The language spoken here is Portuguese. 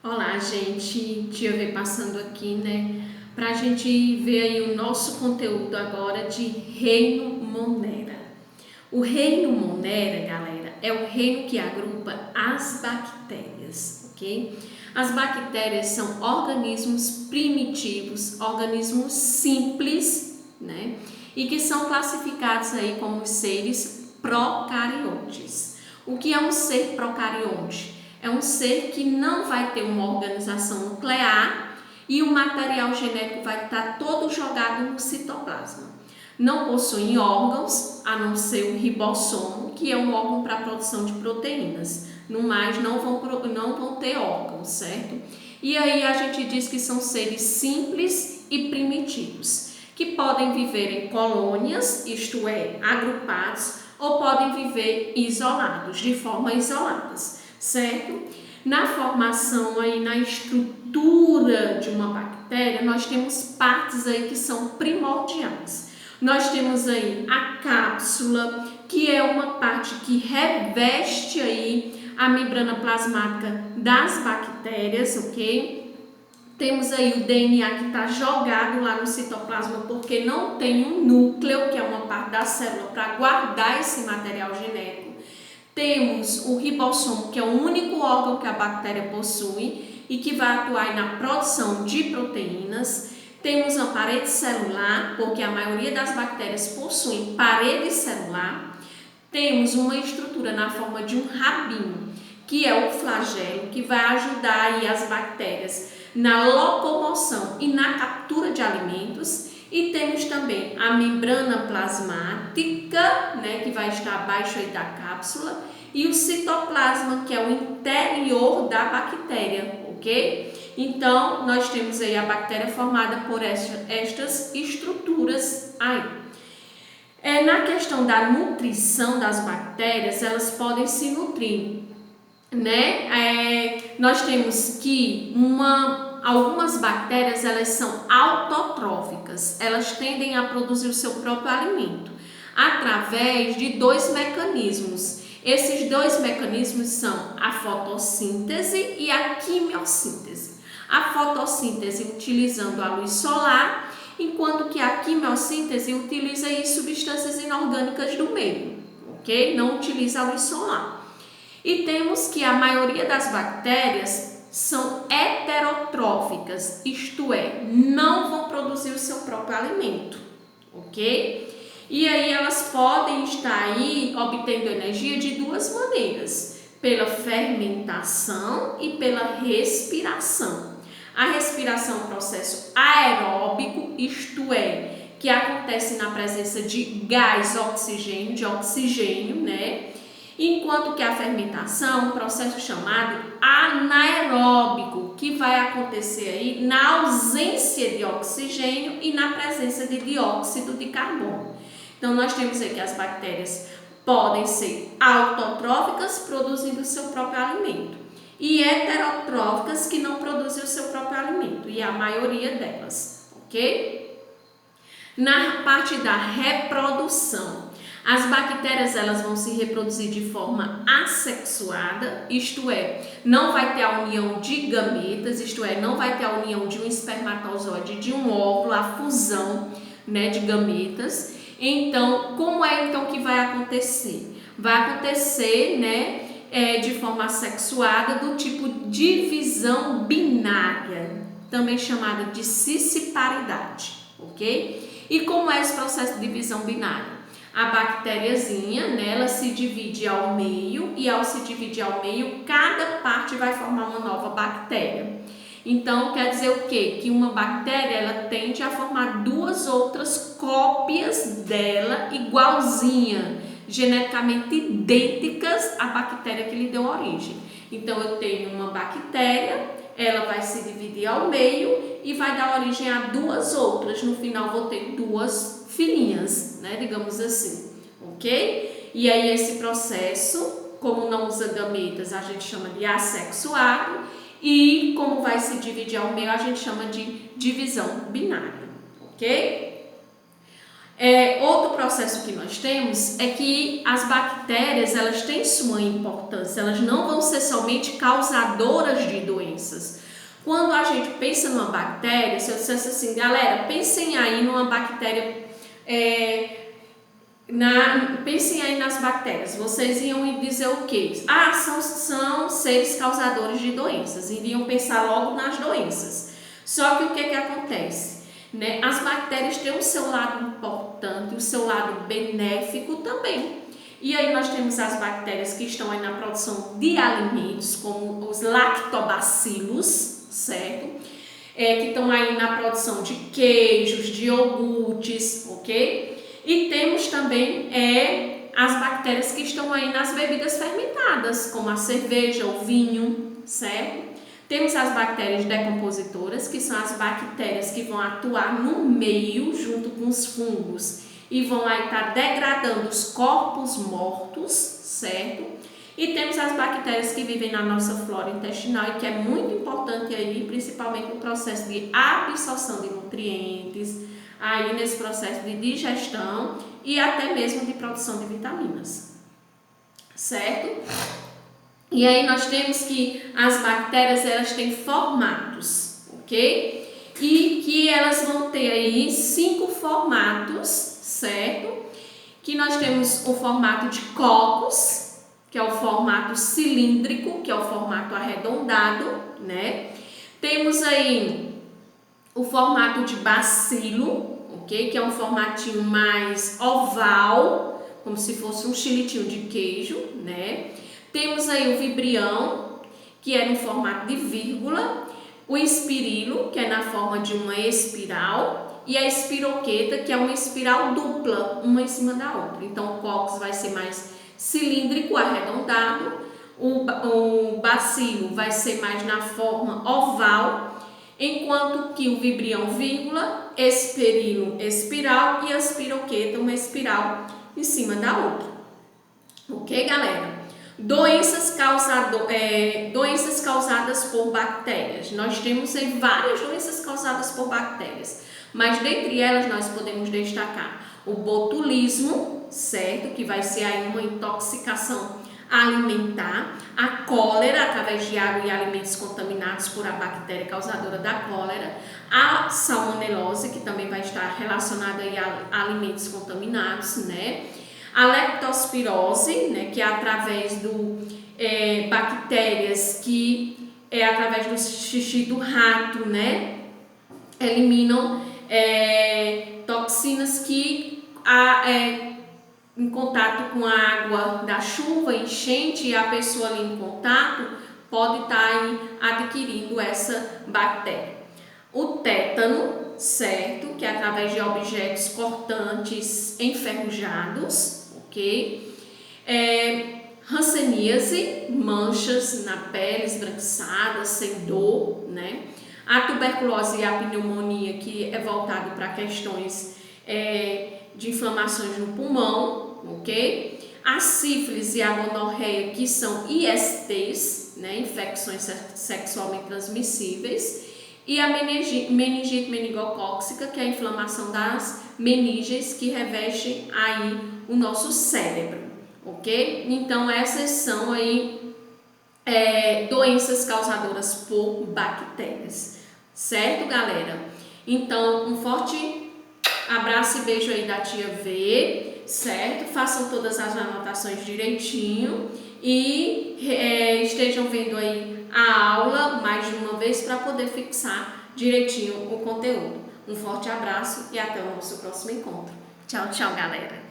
Olá, gente, Tia V passando aqui, né, pra gente ver aí o nosso conteúdo agora de Reino Monera. O Reino Monera, galera, é o reino que agrupa as bactérias, ok? As bactérias são organismos primitivos, organismos simples, né, e que são classificados aí como seres procariontes. O que é um ser procarionte? É um ser que não vai ter uma organização nuclear e o material genético vai estar todo jogado no citoplasma. Não possuem órgãos, a não ser o ribossomo, que é um órgão para a produção de proteínas. No mais, não vão ter órgãos, certo? E aí a gente diz que são seres simples e primitivos, que podem viver em colônias, isto é, agrupados, ou podem viver isolados, de forma isoladas, certo? Na formação aí, na estrutura de uma bactéria, nós temos partes aí que são primordiais. Nós temos aí a cápsula, que é uma parte que reveste aí a membrana plasmática das bactérias, ok? Temos aí o DNA que está jogado lá no citoplasma porque não tem um núcleo, que é uma parte da célula, para guardar esse material genético. Temos o ribossomo, que é o único órgão que a bactéria possui e que vai atuar na produção de proteínas. Temos a parede celular, porque a maioria das bactérias possuem parede celular. Temos uma estrutura na forma de um rabinho, que é o flagelo, que vai ajudar aí as bactérias na locomoção e na captura de alimentos. E temos também a membrana plasmática, né, que vai estar abaixo aí da cápsula, e o citoplasma, que é o interior da bactéria, ok? Então, nós temos aí a bactéria formada por estas estruturas aí. Na questão da nutrição das bactérias, elas podem se nutrir, né? Nós temos que algumas bactérias, elas são autotróficas, elas tendem a produzir o seu próprio alimento através de dois mecanismos. Esses dois mecanismos são a fotossíntese e a quimiossíntese. A fotossíntese utilizando a luz solar, enquanto que a quimiossíntese utiliza aí substâncias inorgânicas do meio, ok? Não utiliza a luz solar. E temos que a maioria das bactérias são heterotróficas, isto é, não vão produzir o seu próprio alimento, ok? E aí elas podem estar aí obtendo energia de duas maneiras, pela fermentação e pela respiração. A respiração é um processo aeróbico, isto é, que acontece na presença de gás oxigênio, de oxigênio, né? Enquanto que a fermentação é um processo chamado anaeróbico, que vai acontecer aí na ausência de oxigênio e na presença de dióxido de carbono. Então, nós temos aqui que as bactérias podem ser autotróficas, produzindo o seu próprio alimento, e heterotróficas, que não produzem o seu próprio alimento, e a maioria delas, ok? Na parte da reprodução, as bactérias elas vão se reproduzir de forma assexuada, isto é, não vai ter a união de gametas, isto é, não vai ter a união de um espermatozoide e de um óvulo, a fusão, né, de gametas. Então, como é então que vai acontecer? Vai acontecer, né, de forma assexuada, do tipo divisão binária, também chamada de cisparidade, ok? E como é esse processo de divisão binária? A bactériazinha, né, ela se divide ao meio e ao se dividir ao meio, cada parte vai formar uma nova bactéria. Então, quer dizer o quê? Que uma bactéria, ela tende a formar duas outras cópias dela igualzinha, geneticamente idênticas à bactéria que lhe deu origem. Então, eu tenho uma bactéria, ela vai se dividir ao meio e vai dar origem a duas outras. No final, vou ter duas filhinhas, né, digamos assim, ok? E aí, esse processo, como não usa gametas, a gente chama de assexuado, e como vai se dividir ao meio, a gente chama de divisão binária, ok? Outro processo que nós temos é que as bactérias, elas têm sua importância, elas não vão ser somente causadoras de doenças, Quando a gente pensa numa bactéria, se eu dissesse assim, galera, pensem aí numa bactéria, pensem aí nas bactérias, vocês iam dizer o quê? Ah, são seres causadores de doenças, iriam pensar logo nas doenças. Só que o que acontece? Né? As bactérias têm o seu lado importante, o seu lado benéfico também. E aí nós temos as bactérias que estão aí na produção de alimentos, como os lactobacilos, certo? Que estão aí na produção de queijos, de iogurtes, ok? E temos também as bactérias que estão aí nas bebidas fermentadas, como a cerveja, o vinho, certo? Temos as bactérias decompositoras, que são as bactérias que vão atuar no meio junto com os fungos e vão aí estar degradando os corpos mortos, certo? E temos as bactérias que vivem na nossa flora intestinal e que é muito importante aí, principalmente no processo de absorção de nutrientes, aí nesse processo de digestão e até mesmo de produção de vitaminas, certo? E aí nós temos que as bactérias, elas têm formatos, ok? E que elas vão ter aí 5 formatos, certo? Que nós temos o formato de cocos, que é o formato cilíndrico, que é o formato arredondado, né? Temos aí o formato de bacilo, ok? Que é um formatinho mais oval, como se fosse um chilitinho de queijo, né? Temos aí o vibrião, que é no formato de vírgula, o espirilo, que é na forma de uma espiral, e a espiroqueta, que é uma espiral dupla, uma em cima da outra. Então, o cóccix vai ser mais cilíndrico, arredondado, o bacilo vai ser mais na forma oval, enquanto que o vibrião, vírgula, espirilo, espiral e a espiroqueta, uma espiral em cima da outra. Ok, galera? Doenças causadas por bactérias. Nós temos aí várias doenças causadas por bactérias, mas dentre elas nós podemos destacar o botulismo, certo? Que vai ser aí uma intoxicação alimentar, a cólera através de água e alimentos contaminados por a bactéria causadora da cólera, a salmonelose, que também vai estar relacionada aí a alimentos contaminados, né? A leptospirose, né, que é através do bactérias que através do xixi do rato, né, eliminam toxinas que em contato com a água da chuva, enchente, e a pessoa ali em contato pode estar aí adquirindo essa bactéria. O tétano, certo, que é através de objetos cortantes enferrujados, ok? Hanseníase, manchas na pele esbranquiçadas, sem dor, né? A tuberculose e a pneumonia, que é voltado para questões de inflamações no pulmão, ok? A sífilis e a gonorreia, que são ISTs, né? Infecções sexualmente transmissíveis. E a meningite meningocócica, que é a inflamação das meninges que revestem aí o nosso cérebro, ok? Então essas são aí doenças causadoras por bactérias, certo, galera? Então um forte abraço e beijo aí da tia V, certo? Façam todas as anotações direitinho e estejam vendo aí a aula mais de uma vez para poder fixar direitinho o conteúdo. Um forte abraço e até o nosso próximo encontro. Tchau, tchau, galera!